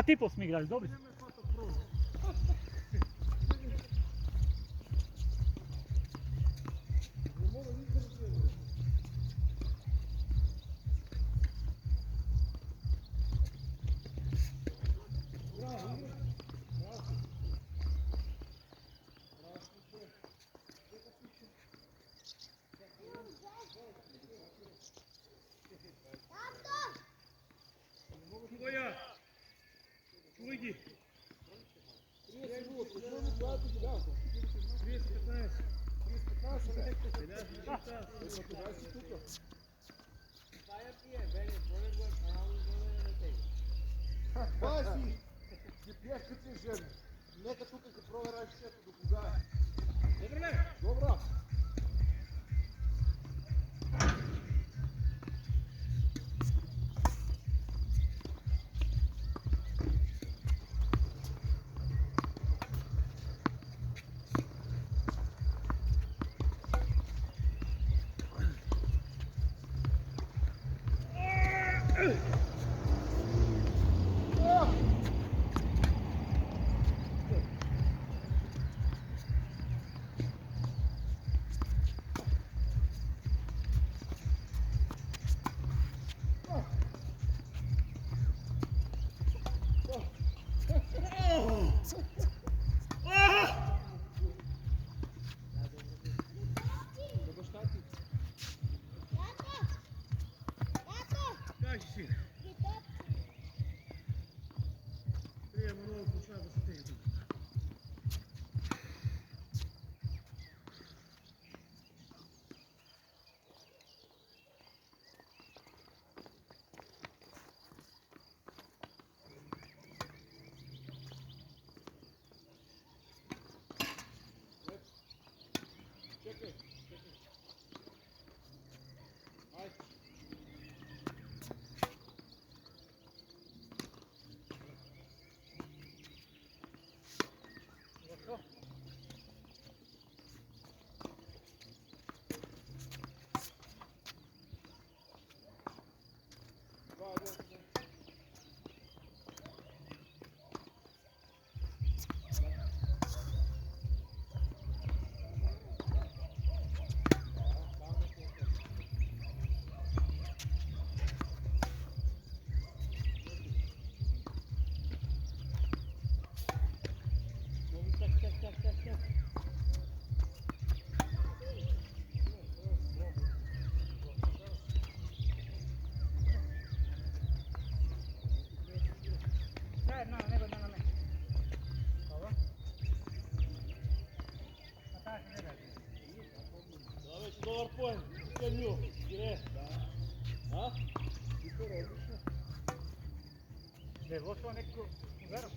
Да, типов сме играли, добре. Чувай ги! 30-15. Баси! Ти пиеш като си жен. Нека тук да проверяш чето до кога е. Добре, бе? Добра. Кажи си. Приема много почва да се теги. Чекай, чекай. Айде. Добър поем, все мило, гире. А? Супер, отлично. Не е лошо некako ударам.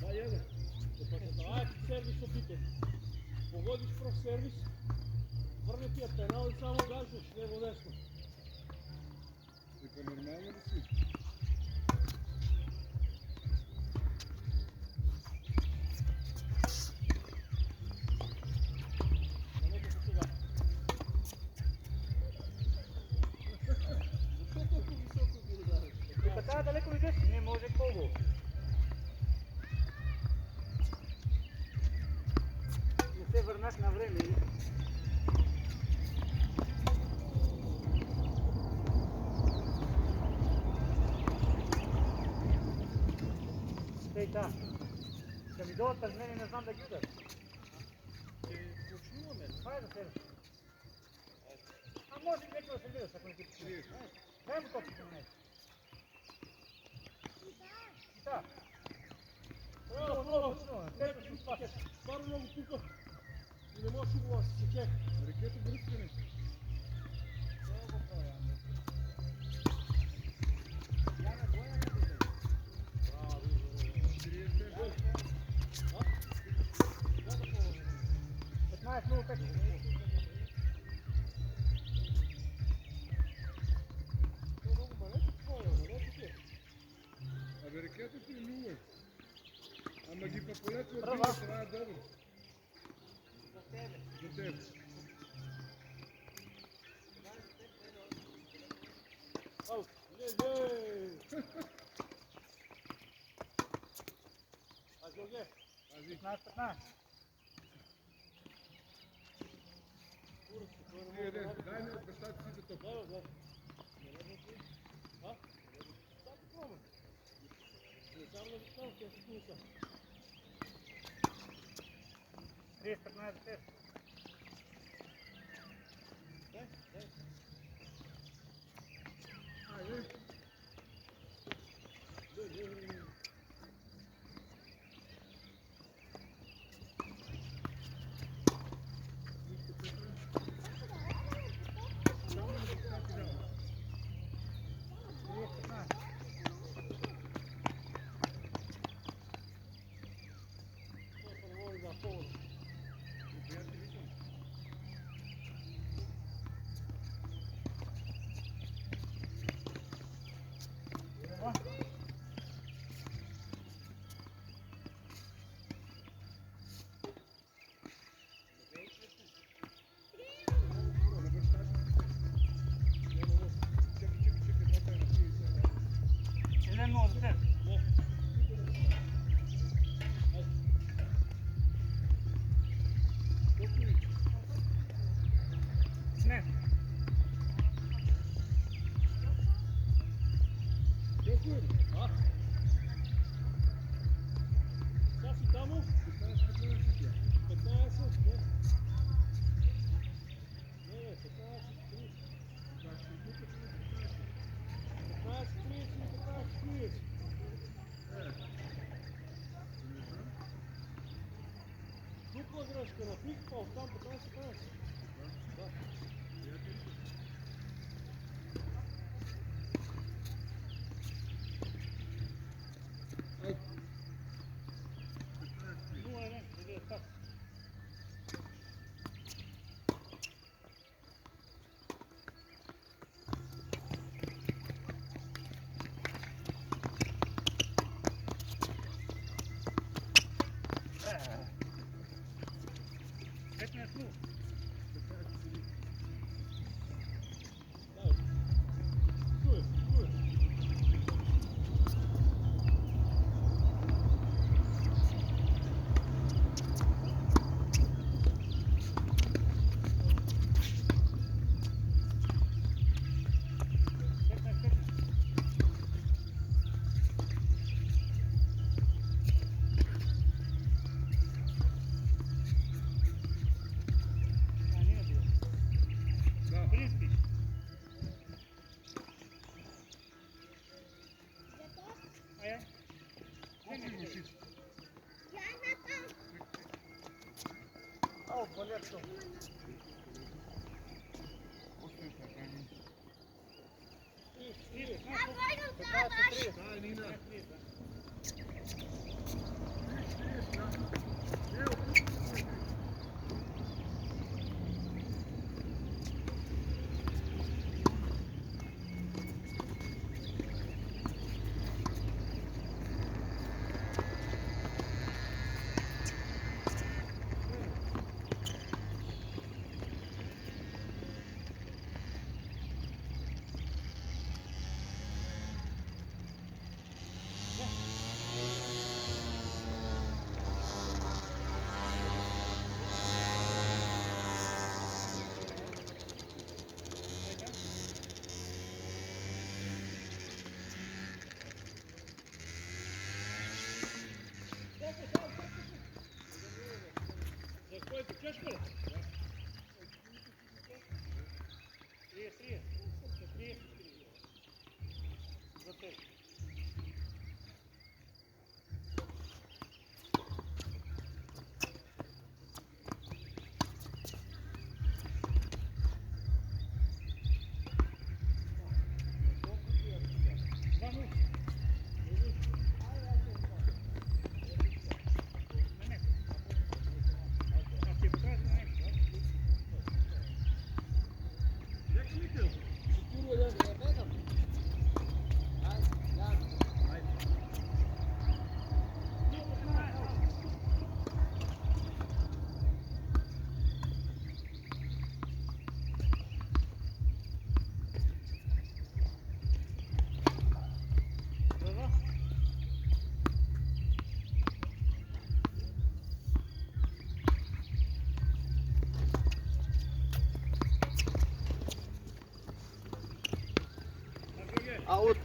Да, еде. Айде сервис опитам. Погодиш прав сервис, върне тия пенал и само гаждаш лево-десно. Така нормално ли си? Така далеко идеш, не може по-го. Не се върнах на време. Ей, да. Да ми дойдат през мен и не знам да ги ударя. Почнуваме. Хайде да седа. А може и някой да се гледаш, ако не ти почнеш. Дай му топчето на него. Да. Много почнуваме. Тето ще спасиш. Стара много тука. И не можеш да се сече. Рекето бръскане. Абе рекето ти е нула. Ама ги папалете от друга страна е добър. За тебе. За тебе. Ау, ле! 15. Дай ми обещати си до топ. Три, 15. Елен много за теб. Не. Дупла грешка на пик, пал там 15-15. Ну, елен, иде так. Петнайсет ну. Стой, стой. Ау, болетко. Дай, Нина. Аут.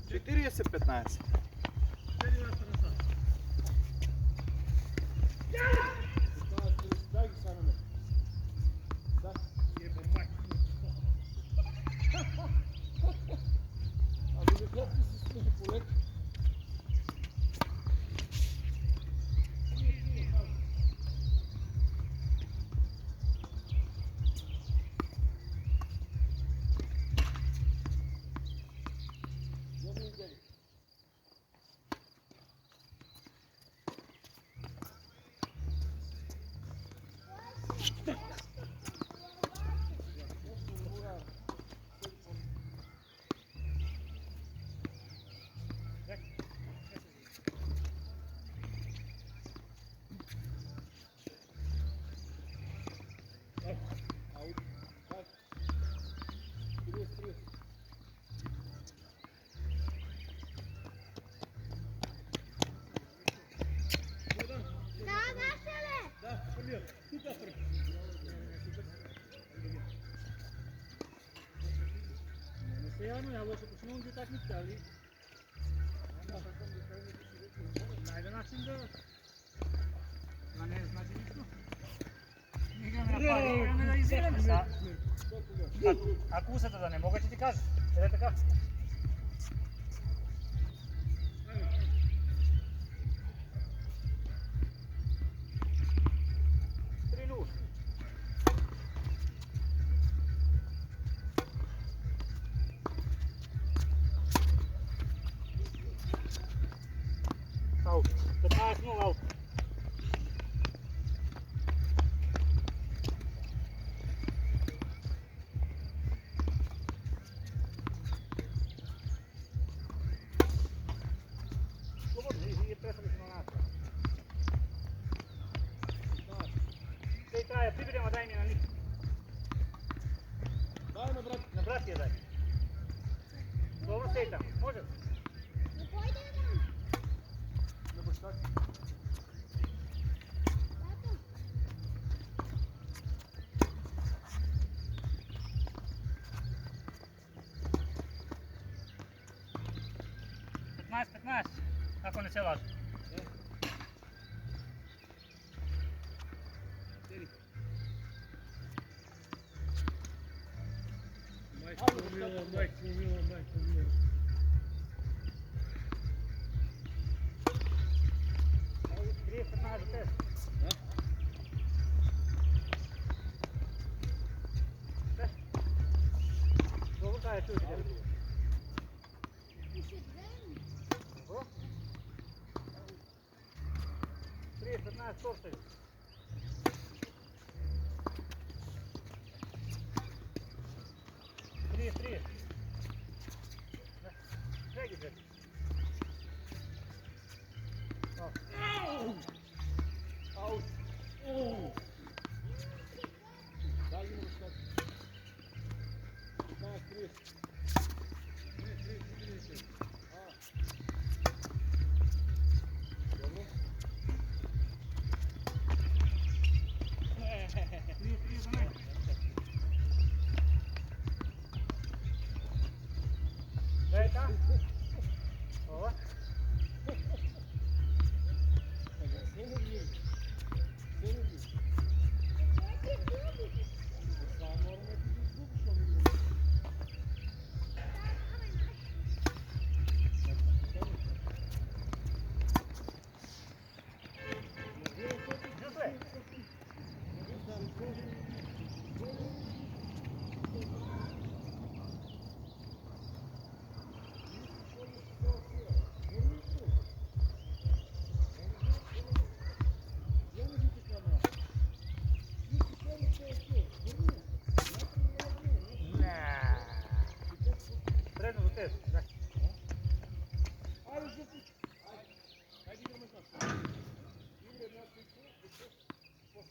Четыреста 15. Дай ги сега на мен. Да. А да не хлопни се смее полек. Постоянно, я лошо почему ги так мечтали. Найде начин да... А не значи нищо. Играме да изиграме са. Ако усета да не мога, ще ти кажа. Е така. Аут. 15-0 аут. Слободно, и пресали се на нас. Сей тая, прибери, ама дай ми на них. Дай на брат. На брат я дай. Добро, сей там, може? Не пойде там. На бащак. Тато. Е. 15, ако не се лажа. Майко мила, майко мила, майко мила. Грие 15 за теб. Добро, тая чуй ти дядо. Пише време. Добро? 30-15 торстави. Три. Дай ги двете. Аут. Дай ги на бащак. 15-30. Добро. 3 за мен. Дай там. Ова. Село ги. Село ги. Ти губи. Само норма ти ги изгубиш, ами го.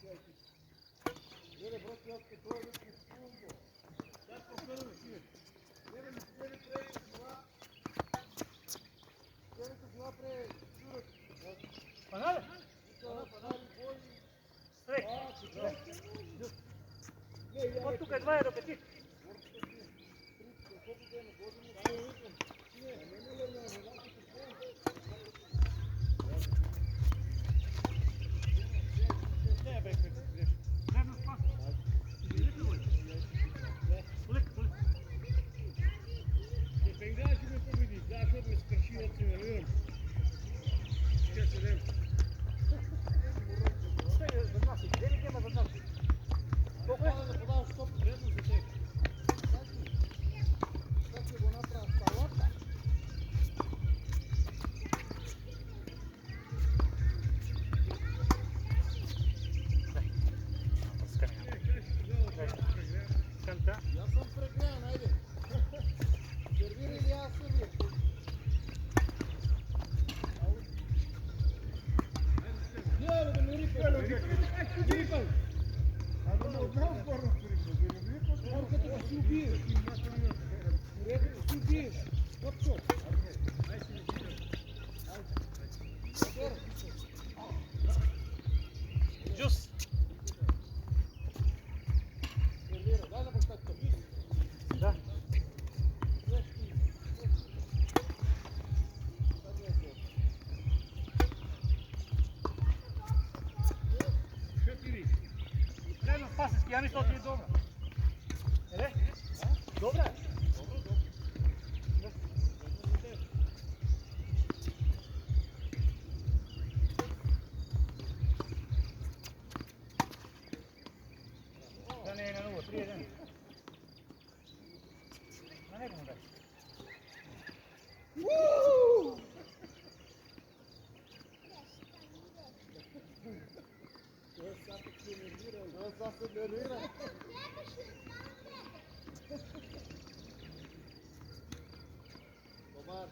Vere, brate, jaz pa to već ne skumbo. Sad po prvi svijet. Vere mi spere prej živa. Spere to živa prej čurek. Panale? To panali bolji. Strek. Ne, ja Od tukaj 2 do 5. Ne, bek, greš. Dnevno spas. Koliko? Bengazi me pobedi, daš od me sprši, od se ne vem. Kaj se vem? Sve je za nas. Velik ima za nas. Koliko je? Da podal stop vrednost za tek. Sad će go napraviti salata. Kanta? Ja sam pregrejan, ajde. Servir ili ja servir? Ja, da mi ripaj. Ripaj. A da me odnao sporno ripaj. Da mi ripaj. Morka te da si ubiješ. U redu, da si ubiješ. Kopčo. Ajde se mi ubiješ. Ajde. Džus. Servira, daj da postaviti to. Da. Šta ti vi? Dnevno spasinski, ja mislim da ti je dobro. Ele? Dobra je. Da ne je na 0, 3-1. Na nekomu daj. To je sad se nervirao. To je sad se nervirao. Dobar.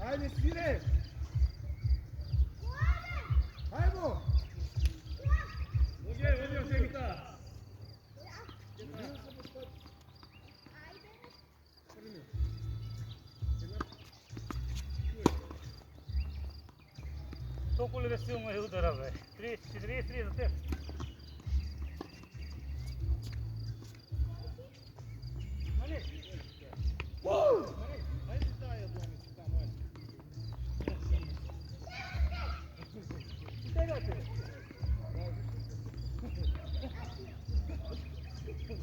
Ajde, svire! Ajmo! Vodio se gita! Толкова ли силно е удара, бе? 43 за теб. Нали? Ajde daj jednomicu tamo, ajde. Тега те.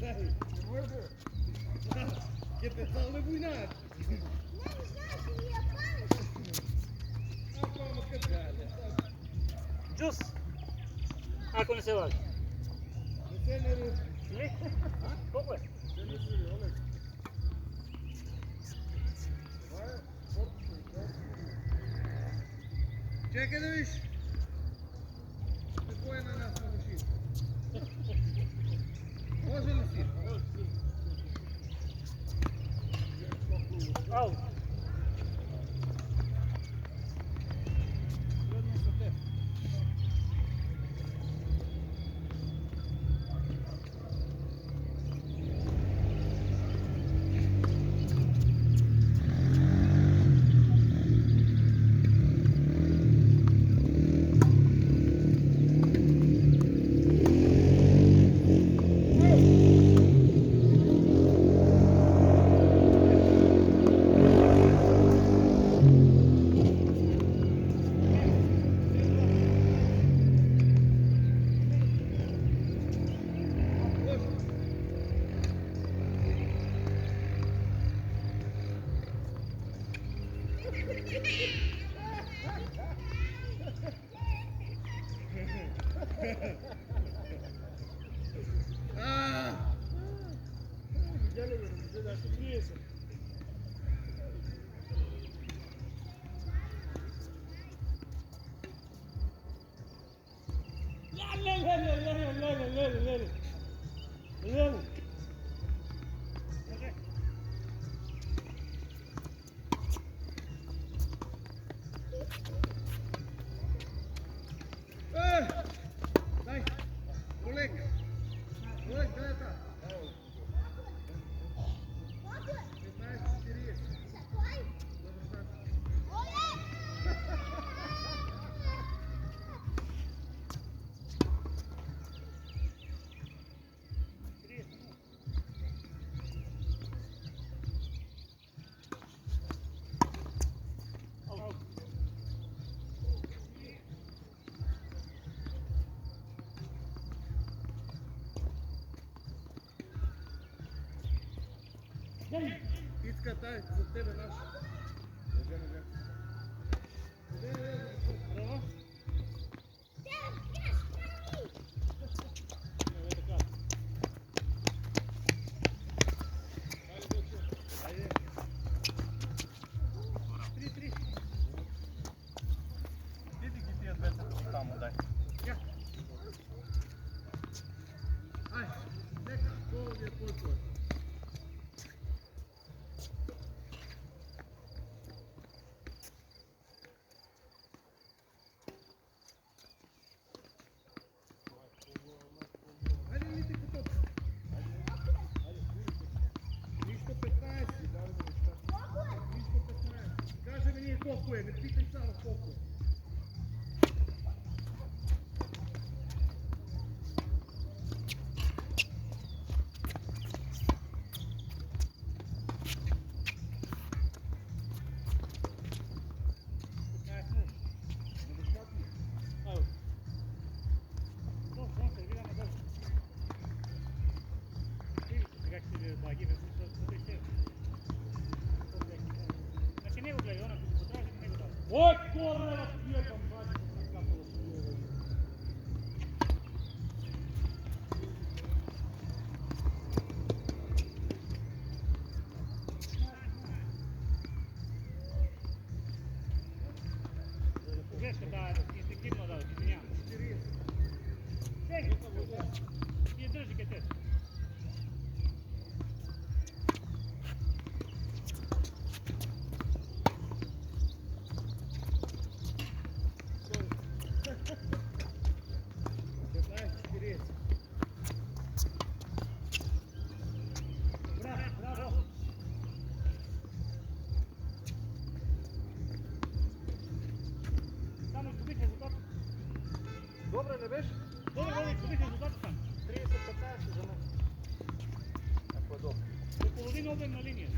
Не може! Ке те цалне война! Не знаеш ли я палиш? А, мама, къде? Sus! Ako ne se vadi. Ili? Koliko je? Čekaj da viš. Kako je na nas navrši? Može li si? Au! Daj! Oleg! Oleg, gledaj ta! 15:40. Dobro znači. Ицка, taj, za tebe naš. Bravo. Ajde. 3-3. Vidi ki ti je dveca tamo, daj. Ja. Aj, neka, to je tvoj tvoj. Ajde, Liti, ko to? Ništa 15, da li budeš tako? Ništa 15. Kaže mi nije koliko je, ne pitaj samo koliko je. Ой, корова, съебам, бати, как капало съебам. Грешка, да, инстинктивно, да, извинявам. Сеги, ти държи къде. Браво! Само изгубих резултат. Добре не беше? Добре, изгубих резултат там. 30-15 за мен. Ако е добре. До половина обемна линия.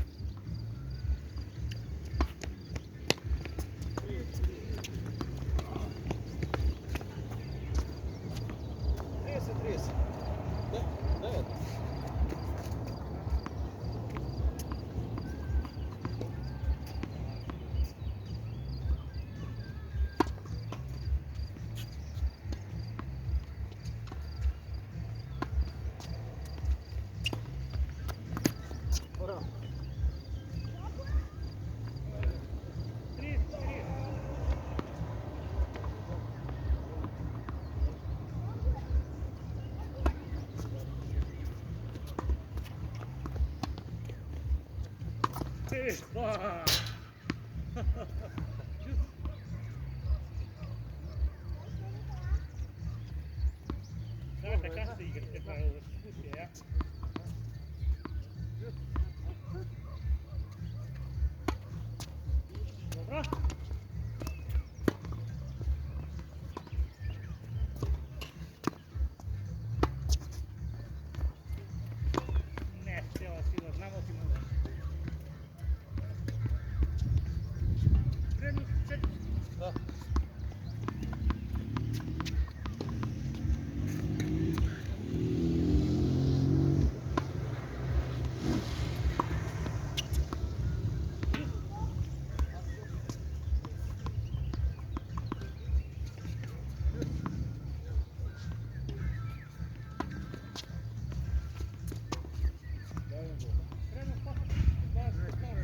паси! Ба! Да, така се играте, правило, дискусия, я. Добро? Не, цела сила, знамо ти може. Предност 4. Да. Предност 15.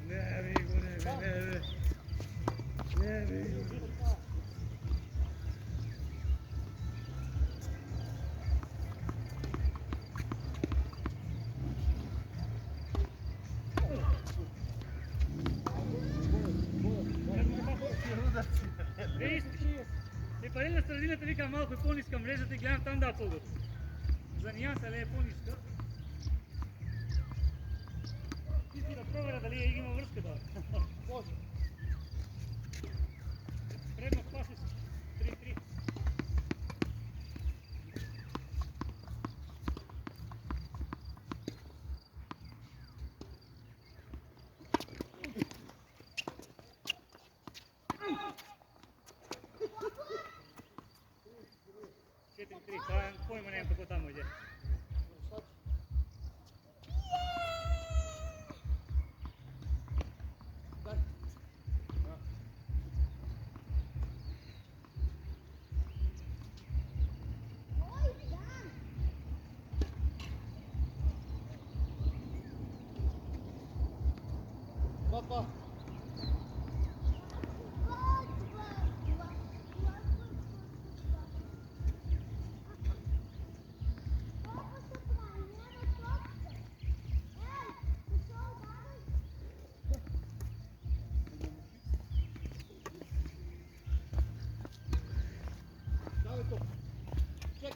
Не, Виго, не, Виго. Е, пари на средината викам малко по-ниска мрежата и гледам там да е по-добре. За нианса ли е по-ниска? Ти си да проверя дали има връзка да. Може. Предно паси 3-3. Pojma nemam kako tamo ide. Papa. Dale to. Ček.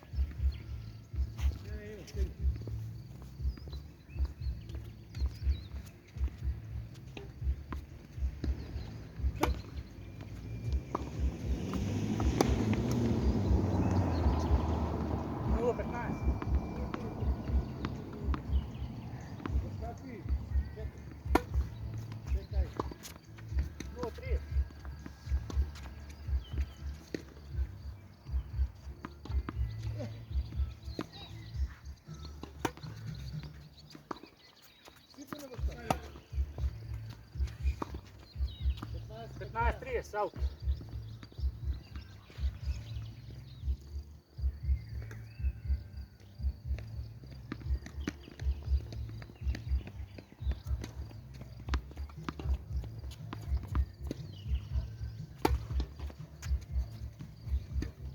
Stati. Čekaj. 0-3. Сипи на върста. 15-30, аут.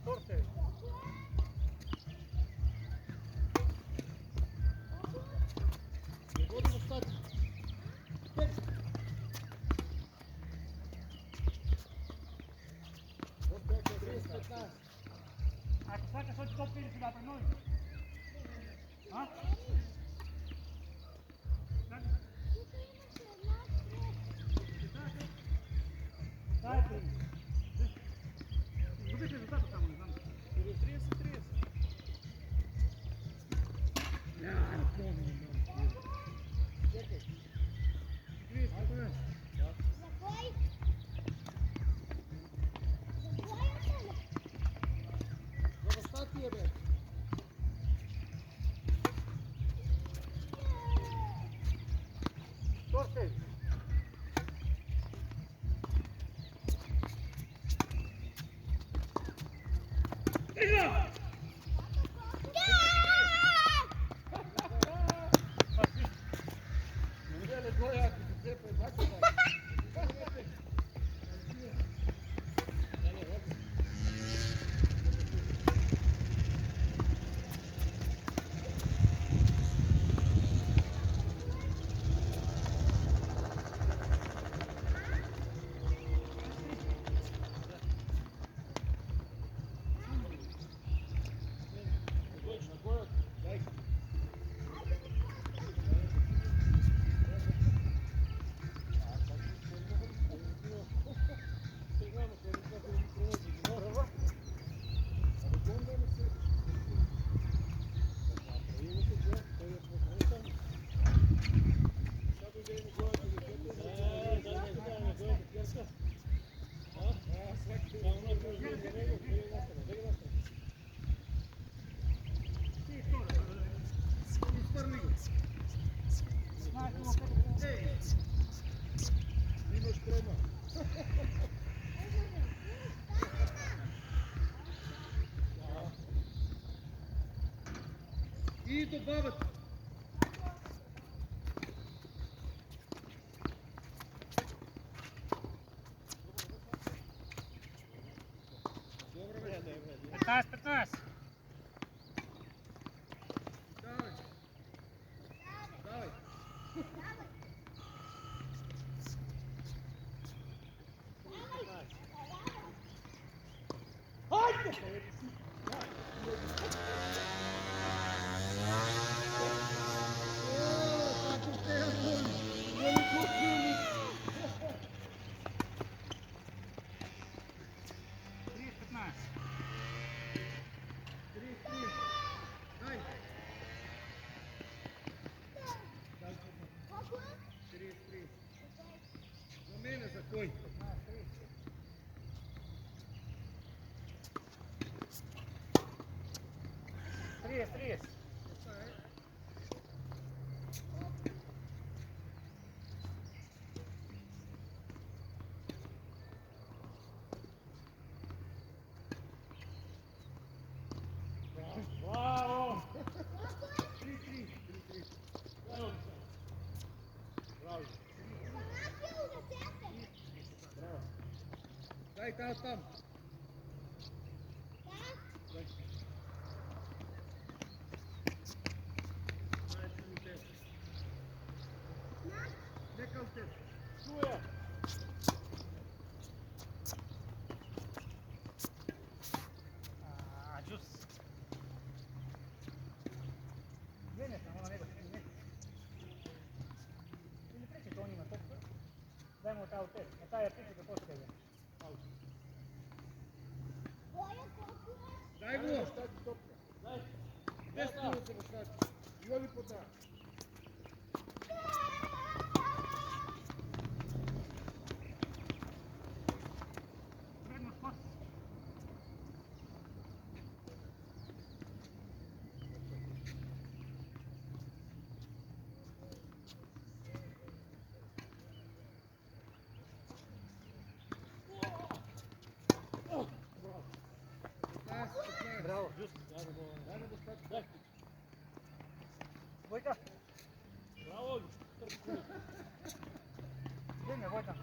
Торте. Не води в стати. Чек. Вот така, 30-15. Ако свакаш от топ или сюда при нови? А? Да, е при. Губиш резултата само, не знам. 30-30. Чекай. 30-15. В стати е, бе. Торте. Игра! Паси. И добавят. Добре, бе. 15-15. Давай. Давай. Ой. 30. Браво! Дай там. Нека от теб. Чуя! Джус. Не, само на него. Не пречи, то он има топка. Дай му тази от теб. На тая пречи какво ще е? Дай го. Дай. Без това се го свати. Йови по това. Предно спас. Браво, Джус. Дай. Войка. Браво. Дай, Войка.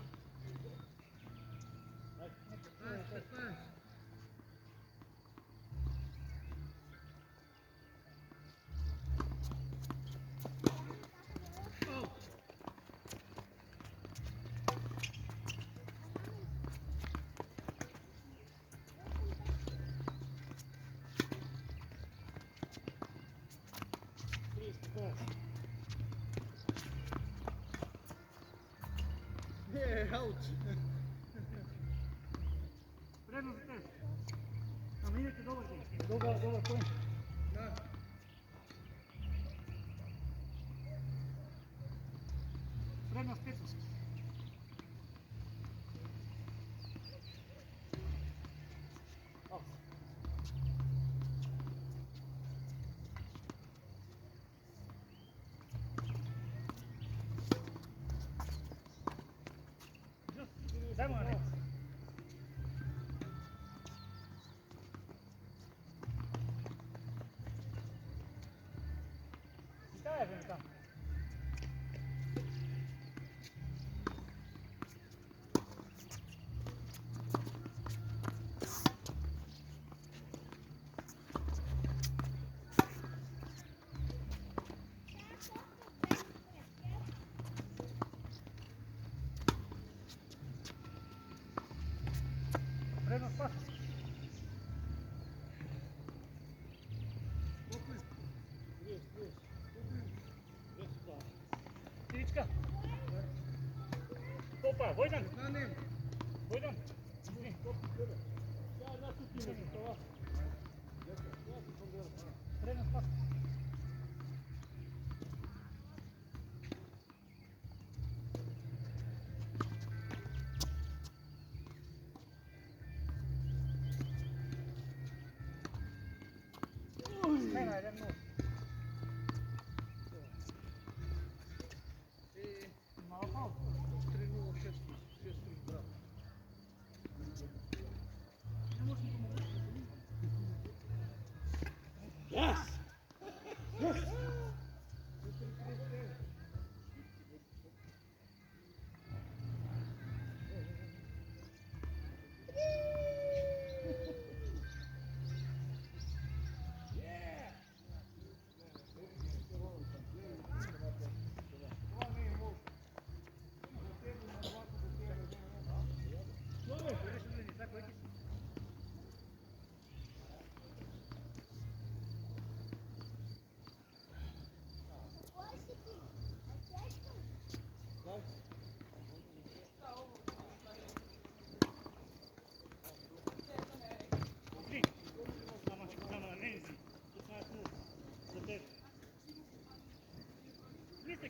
Аут. Предно за теб. Ама иначе добър ден. Добър конь. Да. Предно с теб. Дай му на него. Дай я там. пасись. Стрічка. Опа, Войдан. На ним. Войдан. Тренер пас. Смена, йдемо. Мало паузу. Тренував чесно. Чесно, брат.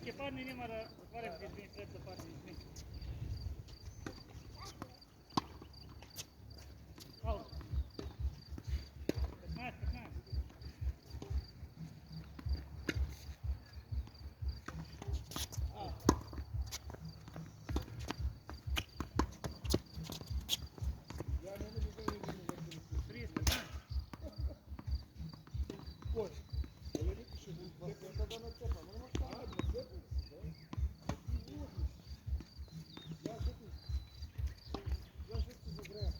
Такі парні нема да отварям дві след за парні. Аут. 15. Я не можу Три, 15. Ось. А я віки, що він коли на цепа. Ну, на цепа. Я ж тут забрав.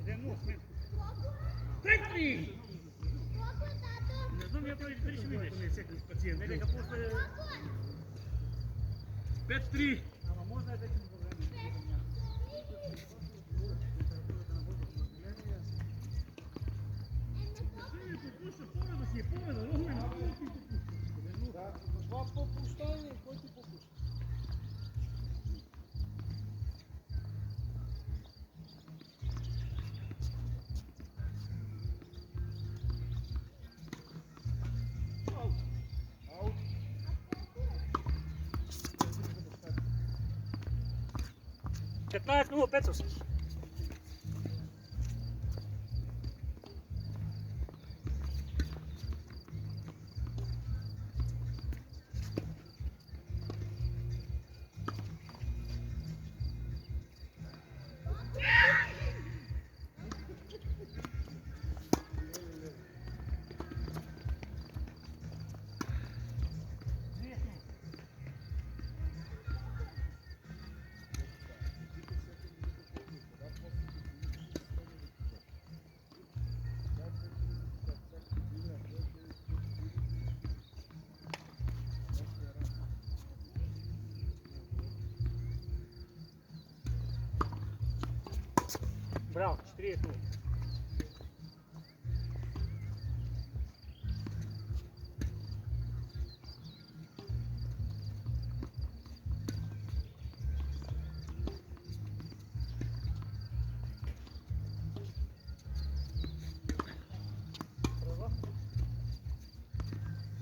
Йдемо, сміх. Не знаю, я перейшов видиш. Не капуста. 5-3. А можна я таким проблемом? Так, два попущання, потім попущення. Аут. 15 минут, Петрус. Браво, 4-0. Право.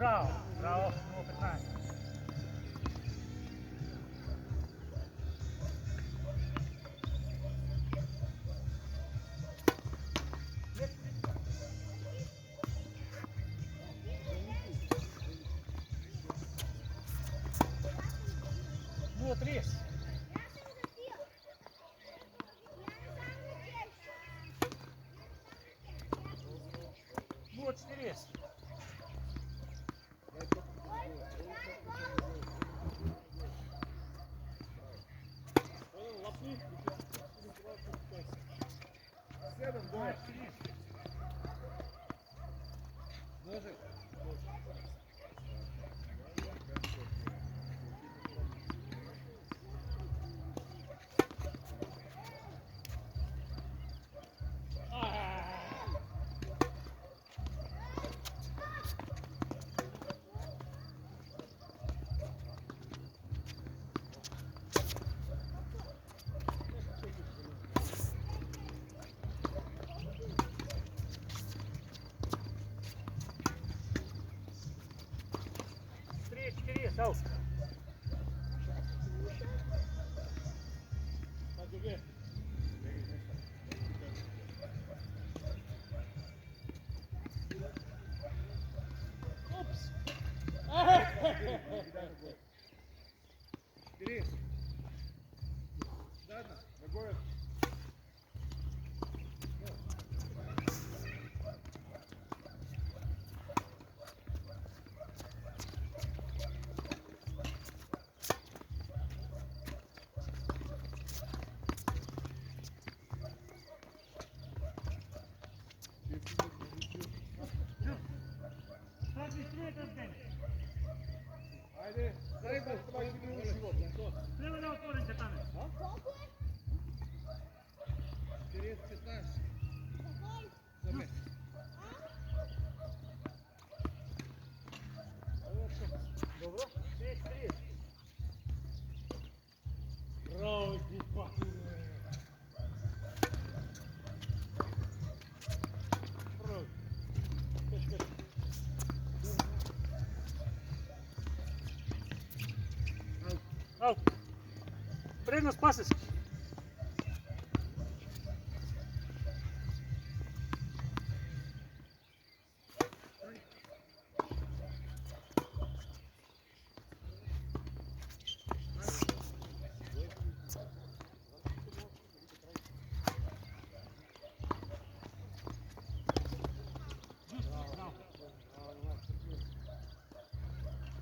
Браво, браво, 0-15. Ну, 3. Я съм запил. Ну, 4. Седем, двоє. Ножик. Три, 4, Саус. Так, добре. Опс. Бери. Ладно, ногой. Айде, дай го, това ще ми живот. Трябва да отворим катане. Колко е? 4-15. Какой? За мен. Добро? 3, 4. Браво, глупаку. Браво. Кач. Ау. Предност Пасески.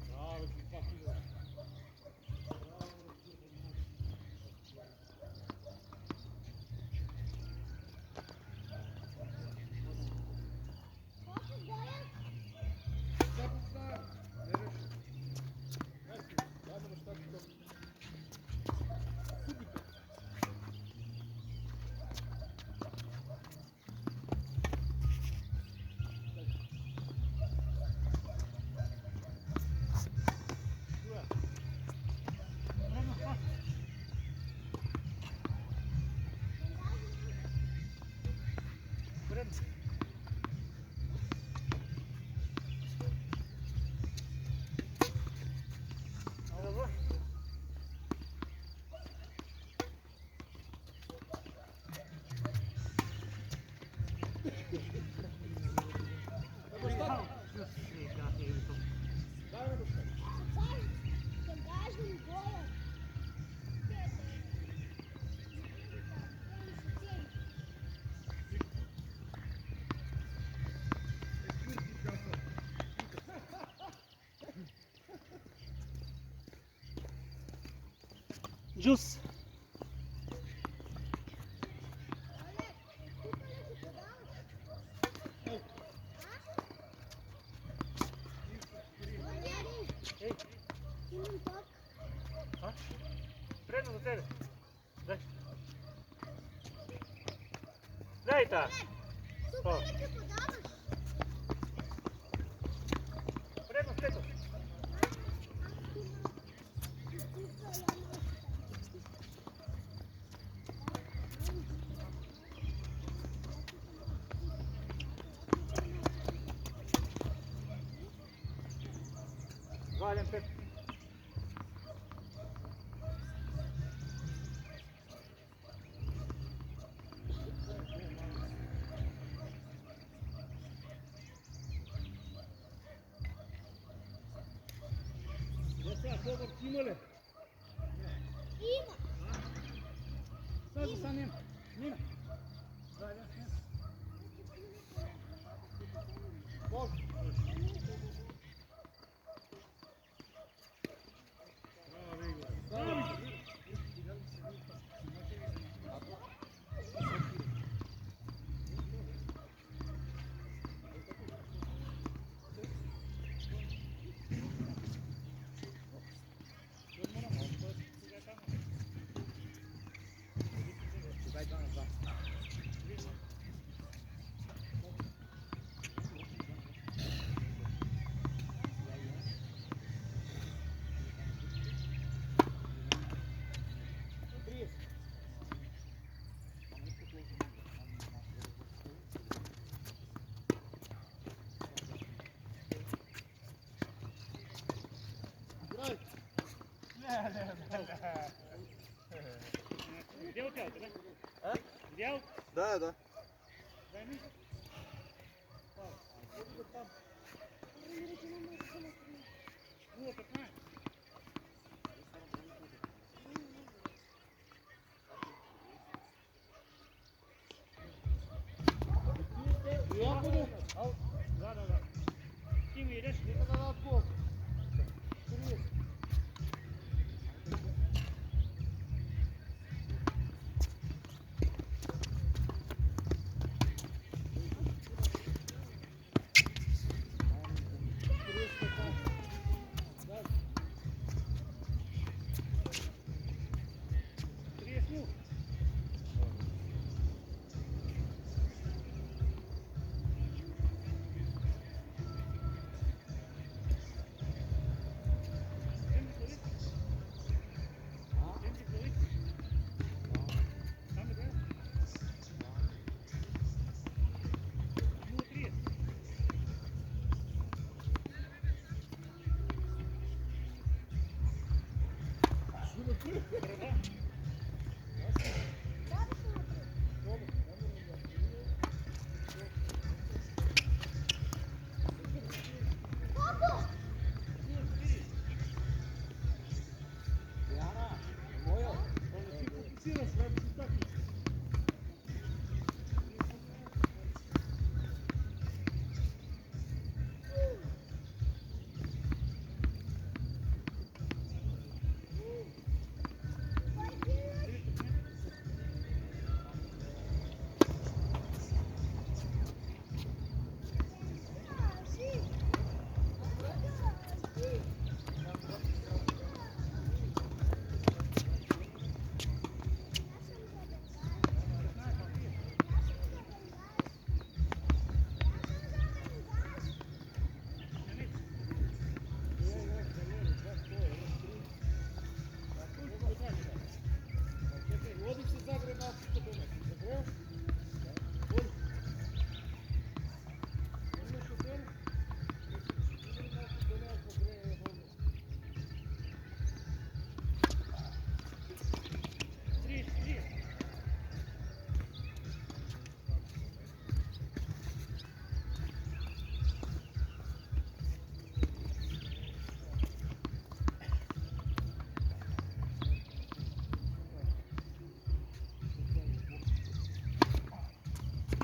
Браво, глупаку. Колко горе? Запускай. Не реши. Значи, ладно, мащаби то. Субите. Предност Пасески. Предност. Добро. Дай ме мащаби. Към каждым горе. Джус. Олег, тук ли ти подаваш? Валерий, Ей, имам ток. а? Предност за тебе. Дай. Дай та. Тук ли ти подаваш? Предност Пето. Валям пет. Деца, добър ти има ли? Има. Сади са ним. Ним. Валям ним. Бог. Где у тебя, да? А? Где? Да, да. Дай мне. Вот, так, на. Я буду. Ау. Да, да, да. Тим, едешь? Это надо отбор. Привет. Треснул.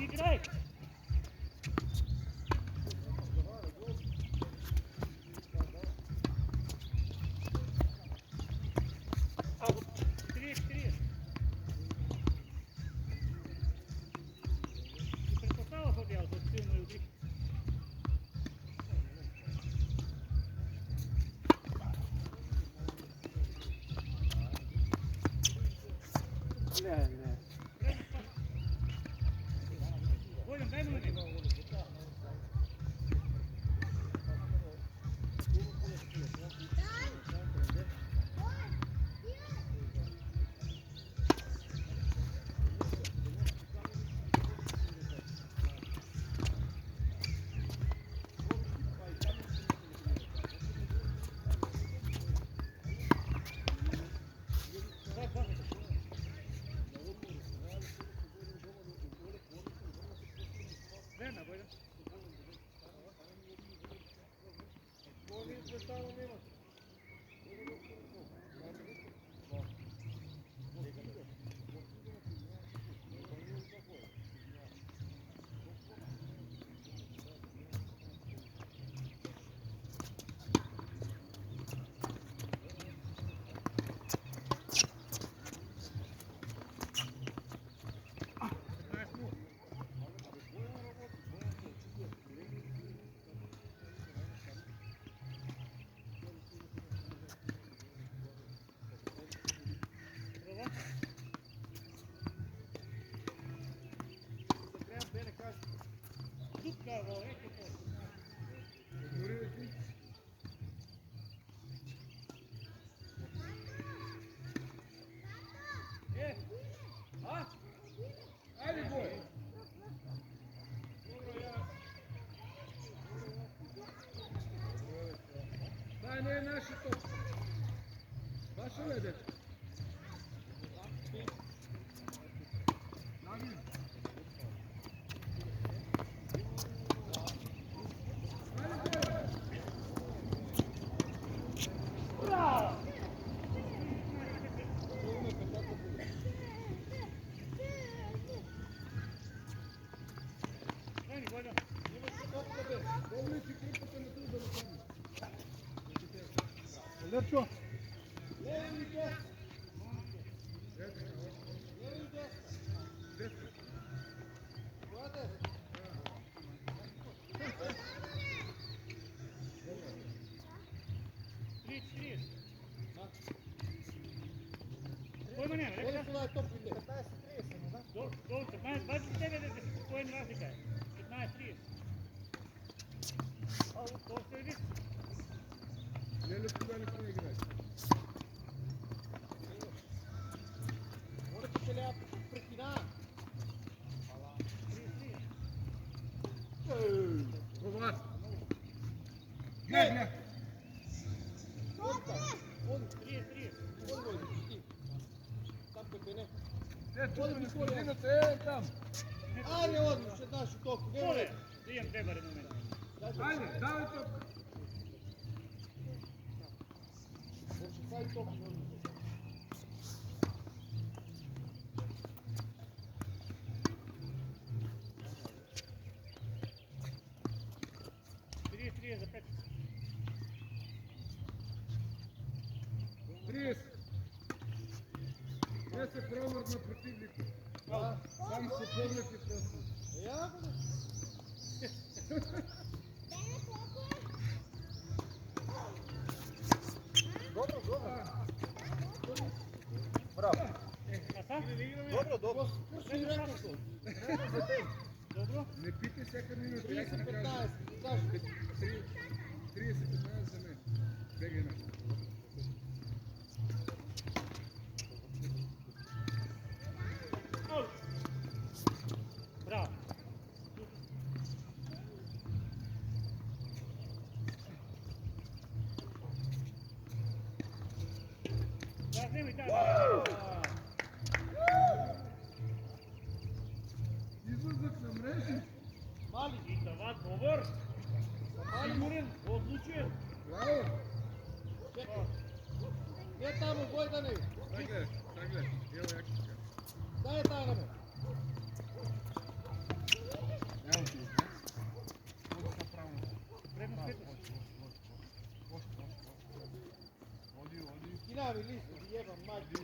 Играй! А вот 3-4. Ты предпоставил, что я вот сильную игру? Волин, дай мне. Тamo nema. Ajde boje. Daj, ne naši to. Baš ove dečke. Lerčo. Levi i desno. Levi i desno. Vlade. Pojma nema, Ovdje rekao su daj top ide. 15:30, ne znam. do 15, 29, poen razlika je. 15-30. A to se vidi. Ne ljubko veliko ne igraj. Morate se leja prekina. Provar. Gled. On 30. on vodi ti. Tam kod mene. Lerčo, mi kolje. tam. Ajde odmah, še daš u toku. Ne Kole, vodi. Lijem treba renomena. Ajde, davaj to. Hoće taj toku. 30 za 5. 30. Не се пробват на противника. Само се пробват и просто. Я бъде. Dobro. Bravo. А са? Dobro. Пърши и рекал съм. Добро? Не питай всяка минута. 30-15. Кажи. 30-15 за мен. Бегай на. Браво. Да, вземи, да. Излъзък на мрежи. Мали, и това добър. Сигурен, отлучен. Браво. Чекай. Не там, Бойдане. Тагле. Ево як ще кажа. Дай тая на мен. Evo ti. Ovo sam pravno. Предно светло. Оди. Кинави лист, ебам, маđi.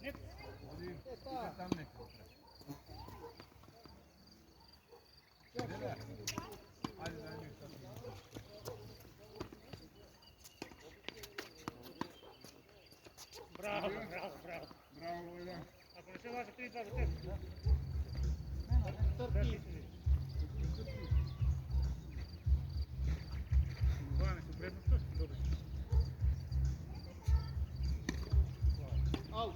Нет. Оди. Иде там нека. Чакай. Ajde, daj mi sad. Браво. Браво, Бойдан. Ако не се лаже 3-2 за теб. Търпи. Главаме се предното. Добре. Аут.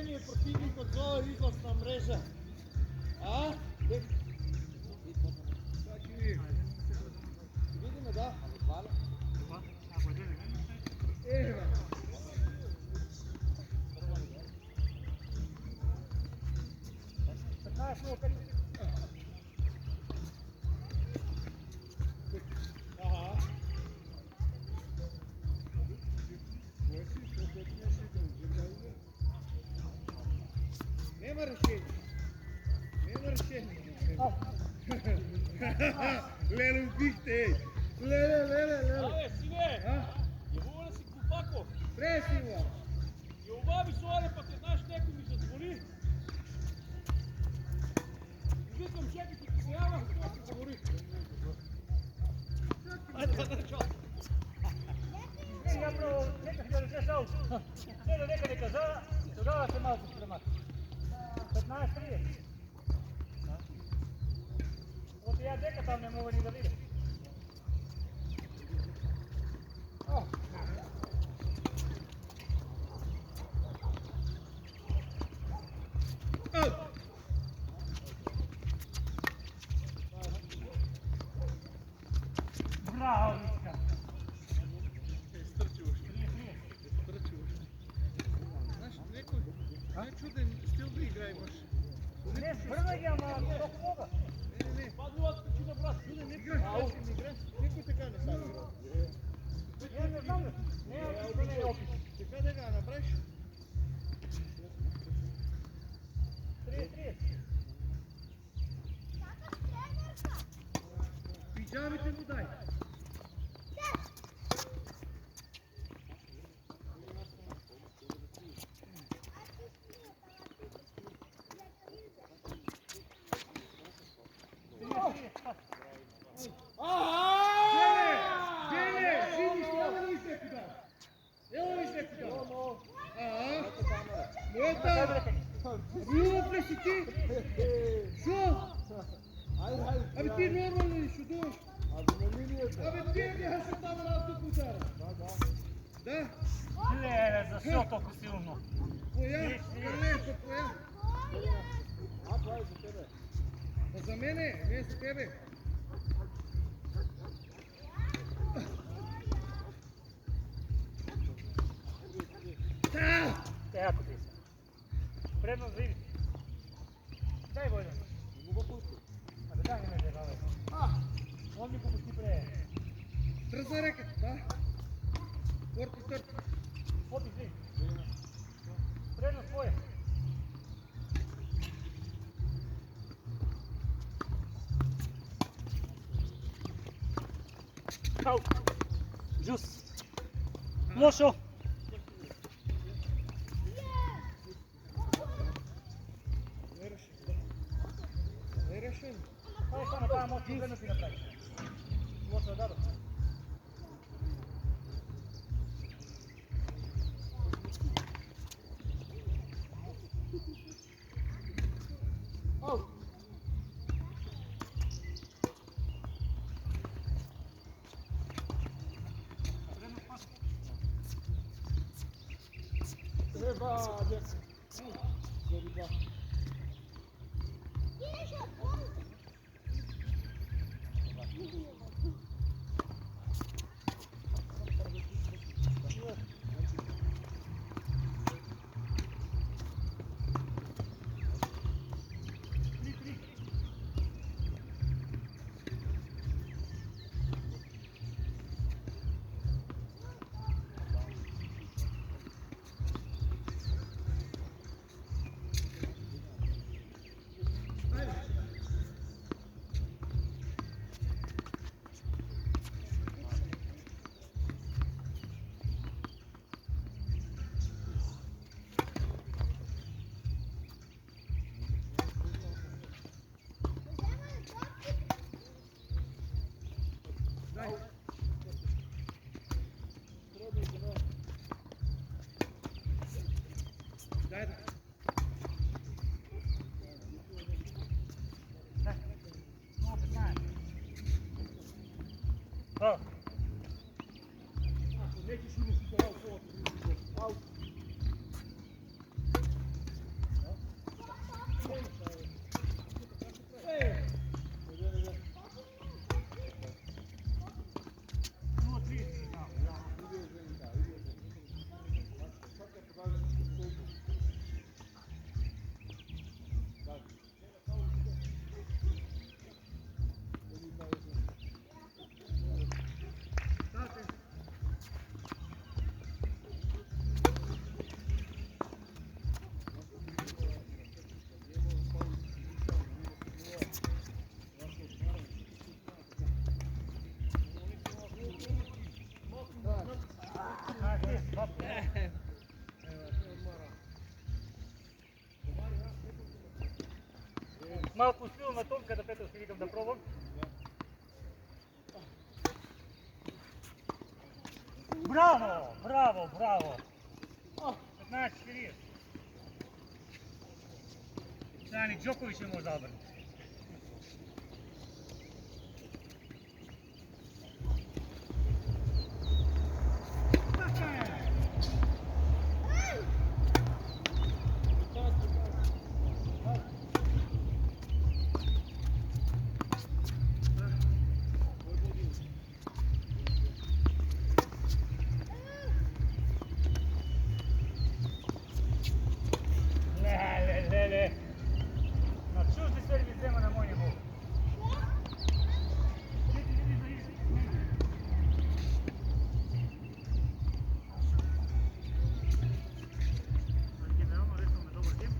meni je protivnik od zove izlasna mreža. A? Svaki vi. Vidi me, da? Hvala. Evo. Aha. Nema rešenja. Nema rešenja. Lele, ubihte, ej. Lele. Ave, sine, A? je vole si kupako, Presimo. je ubavi sole pa te znaš neko mi zazvoli. Vikam, čekaj, ti se java, to ti govori. Ajde, sad da čao. Zapravo, nekaj je rečeš Седа некъде каза и тогава се малко спремат. 15-30. От я дека там не мога ни да видя. Браво, Вичка! Чуден стил да игра имаш. Не, върна ги, ама толкова мога. Не. Падло, ти да брат, ти да не Играш начин игра. Никой така не става игра. Не знам, не е опит. Така да го направиш. 30. Пижамите му дай. Абе ти нормално ли ще дойш? Абе ти бяха се там една тук удара. Да? Леле, защо толкова силно? Поя, поя. Това е за тебе. За мене, не за тебе. Яко ти са. Предно види. Дай Война. Абе дай не ме дебавай. Он ми попусти пре. Тръзна реката, да? Порти търти. Опи види. Предно твое. Ау! Джус! Лошо! Не е решен. Ай, само това може да не си направиш. Лошо дадох. Ау! Еба, дек. Зариба. Дай да. Много знаем. О! Ако неки ще ми си дава своето. Ау! Малко усилил на тонка да Петър си викам да пробвам. Браво! Браво! Браво! 15-4. Сега ни Джокович не може да обърне. Леле! На чужди сервис взема на мой ниво. Генерално решаваме добър гейм.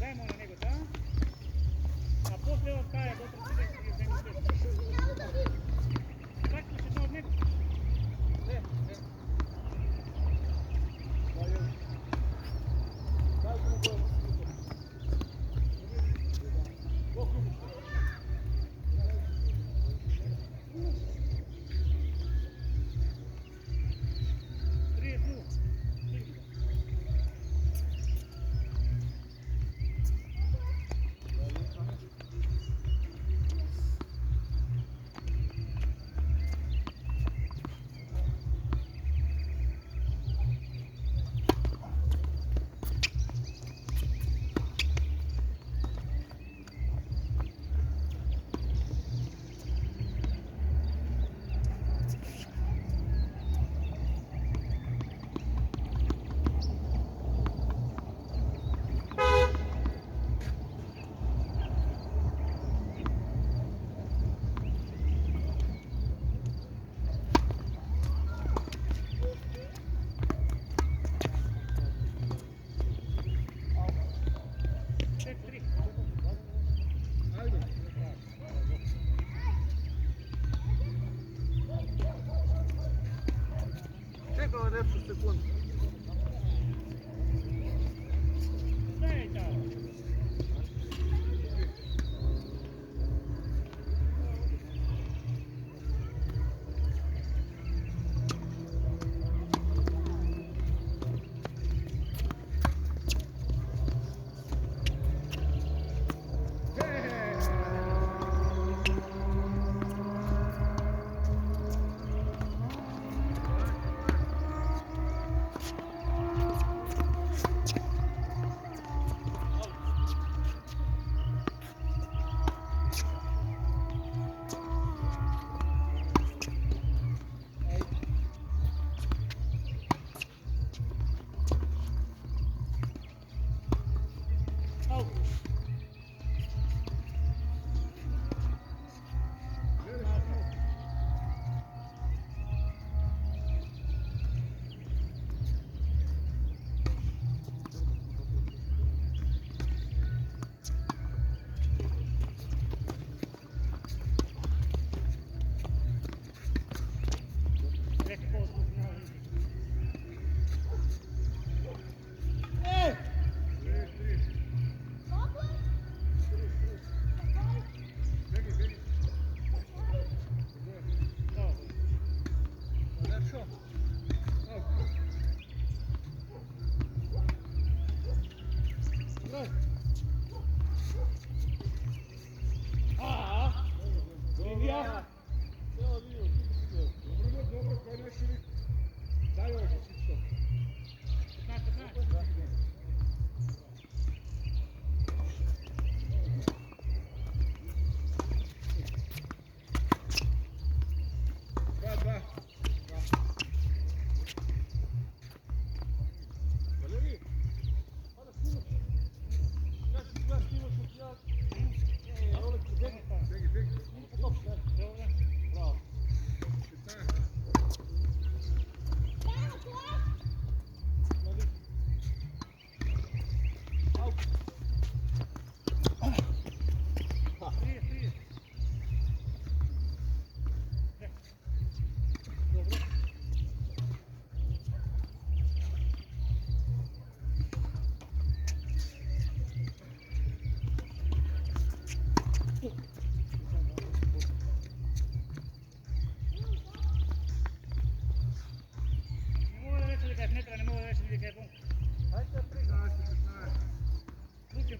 Dajmo na nego, da? A posle on kaja do 30. Praktično će to od nekog. Čekao nešto sekundu. Daj tamo. Linija. Dobro, dobro.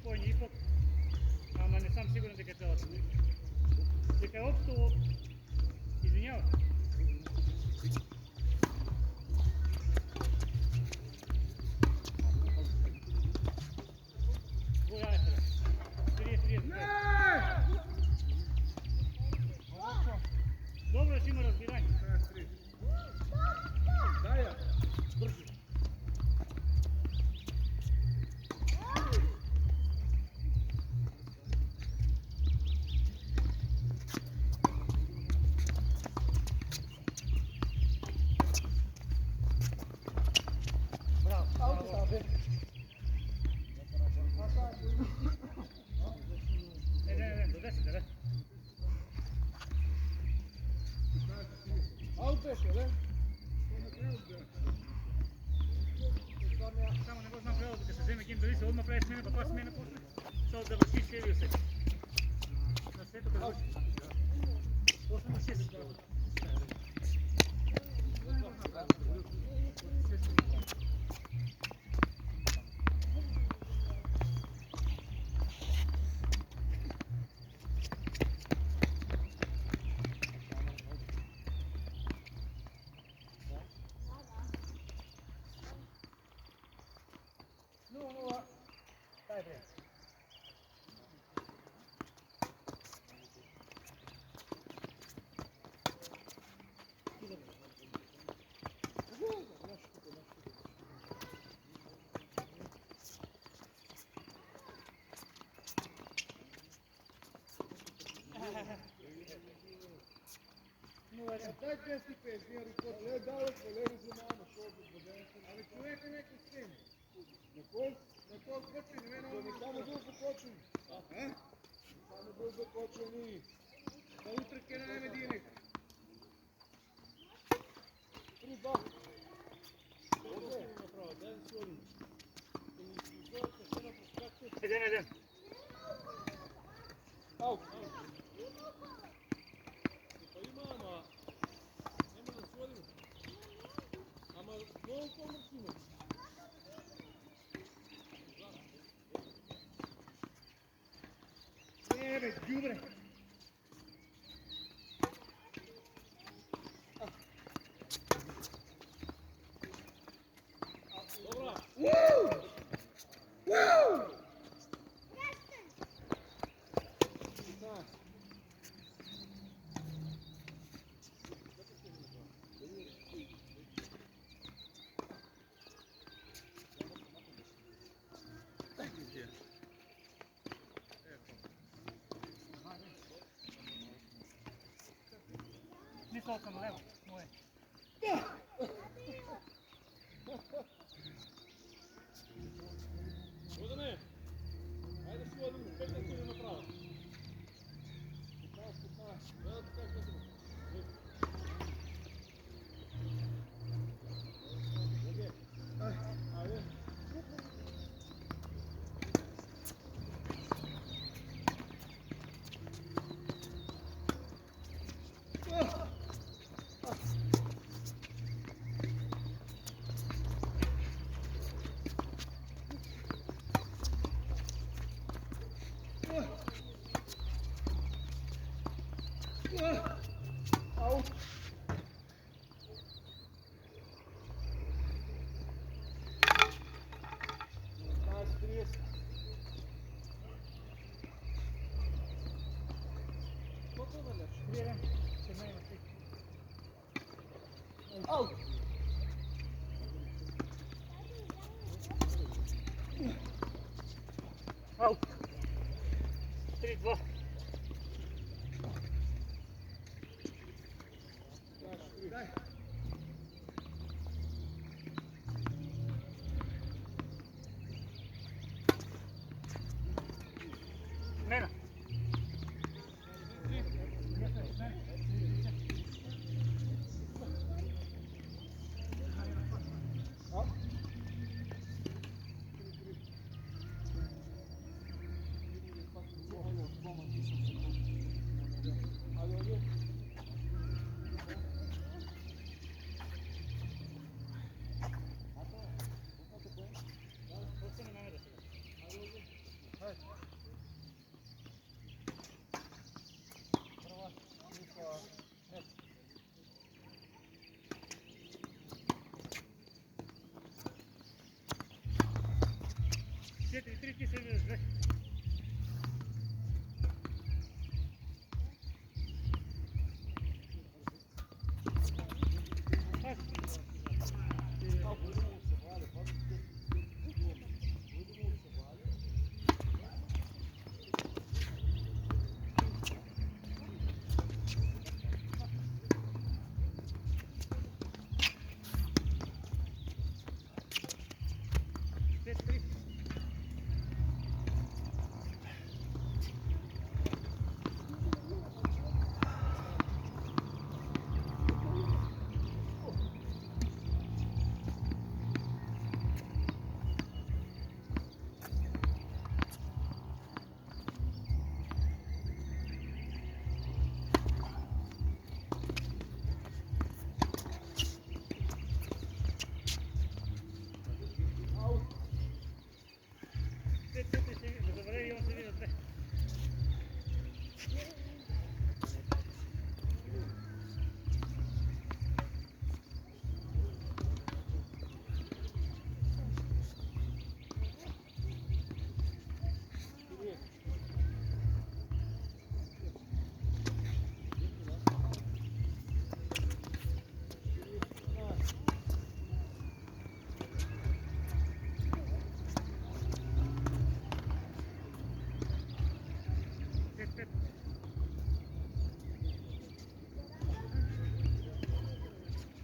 спойни ипак, ама не съм сигурен дека е целата. Дека е общо, извинявам. Боявайте бе. 30. Добро, ще има разбирање. Дай я. Бързи. Браво. Ауто са, бе. Не, до 10, бе. Аут беше, бе. Само не го знам правило, дека се вземе гейм, дали се одма прави смена, па това смена после, што да върши серио се. На свето да върши. После на 6. Дай бре. Дай 250 рекорд. Ле, давай, Валери, занимава, шо да бъде. Абе, човек е някой син. На кой почвен? Не само бил започен. Само бил започен и... На утре кенаме динек. 3-2. Един. Аут. Па има, ама... Нема да сводим. Ама много по-мърсиме. Бе, дюбре. Добра. Не толкова налево, мое. Водане. Айде си водим. 15 да направя. Да, така късно. Айде. Аут. Вие, ще ме има ти. Аут. Аут. 3-2. Дай. Смена. Ajde. Prva, druga, treća. 4-3 ti se ideš dve.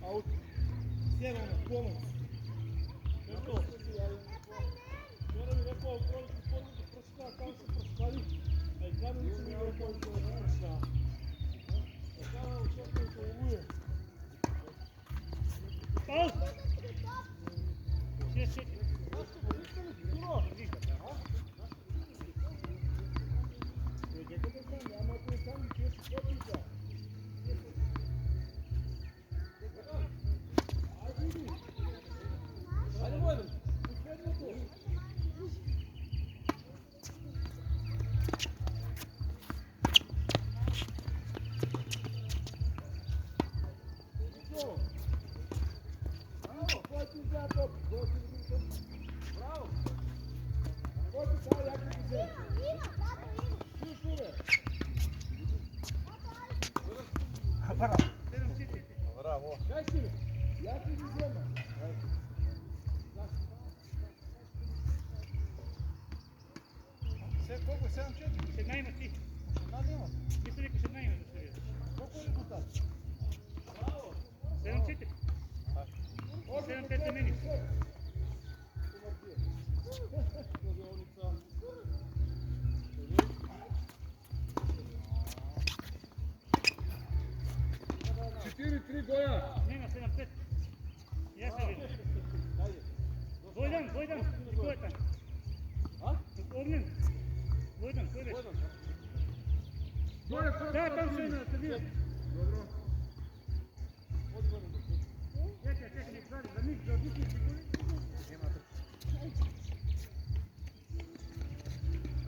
Аут. Сева на помощ. Ето. Вчера ми rekao ukoliko područje pročita, tamo se pročitali, a i kamenica mi je rekao da se pročita. Така очаквайте луе. Паул! 6-4. Bravo. Sve koliko je 7-4? Ще найма ти. Nadimo. Ти си викаш една има да се видиш. Koliko je rezultat? 7-4. 7-5 за мени. Четири Гоя. Nema 7-5. Ja se vidim. Vojdan, Vojdan, ko je tam? Ognjen. Vojdan, ko je već? Da, tam su jedna, da se vidim. Dobro. Čekaj, nek zvali, da mi za odlični sigurni.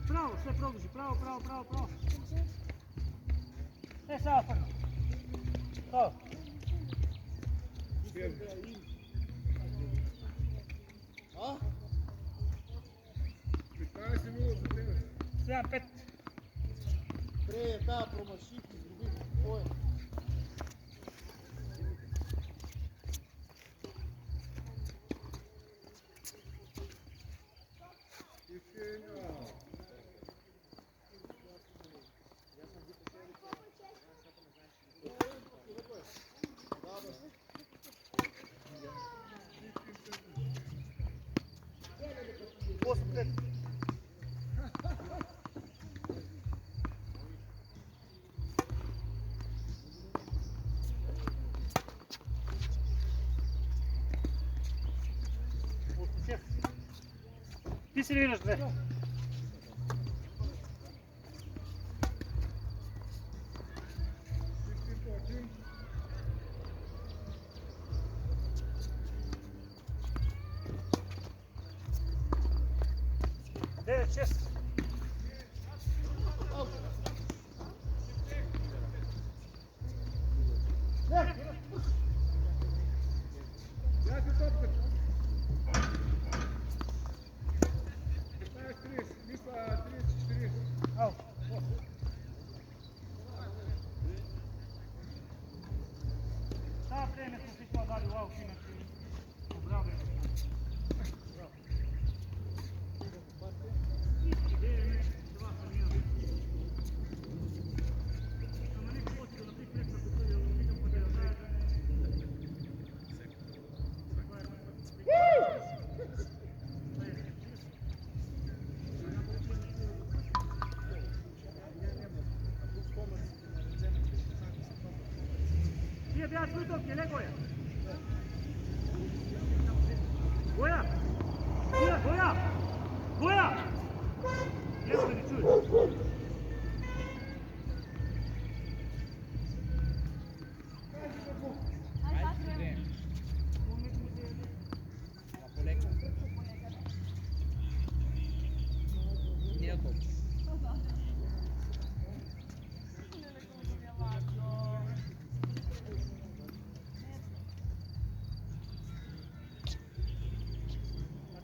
Pravo, sve produži, pravo. E, sada prvo. Pravo. 15 минут за тебе. 7-5. Pre je ta promašik izgubil tvoje. Ти се виждаш, две. Девет, 6. Вие бяха твои топки, не Гоя? Гоя! Гоя! Гоя! Гоя! Няма да ни чуеш.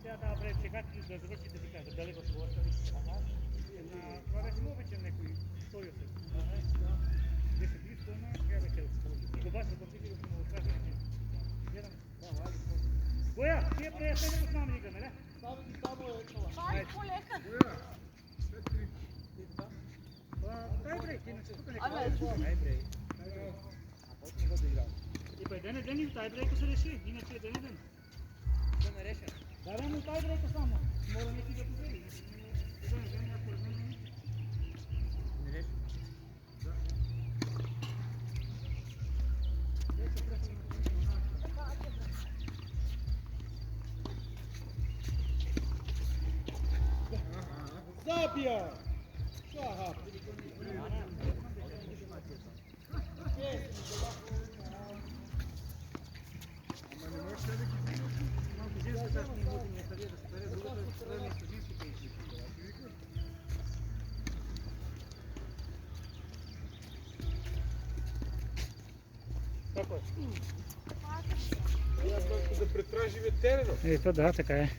Сега да направим сега, да завърши да ви кажа, далеко ще го остави. Това беше му обичам някой 180. Беше близко, но сега вече и го бача да види да му откаже. Гледам. Гоя, тия приятели не го знам лига, нали? Ай, полека. Дай брейк, иначе тук не Абе, И па ден е ден и в тай брейка се реши, иначе е ден е ден. Да не решен. Да, бе, но тай брейка само. Мора някой да победи. Ден е ден, някой ден. Не решен. Забия! Шаха! Малко женска част не може да събира да се бере, другото е да вместо женските и Какво е? Аз малко да претражи ветерено. Това да, така е.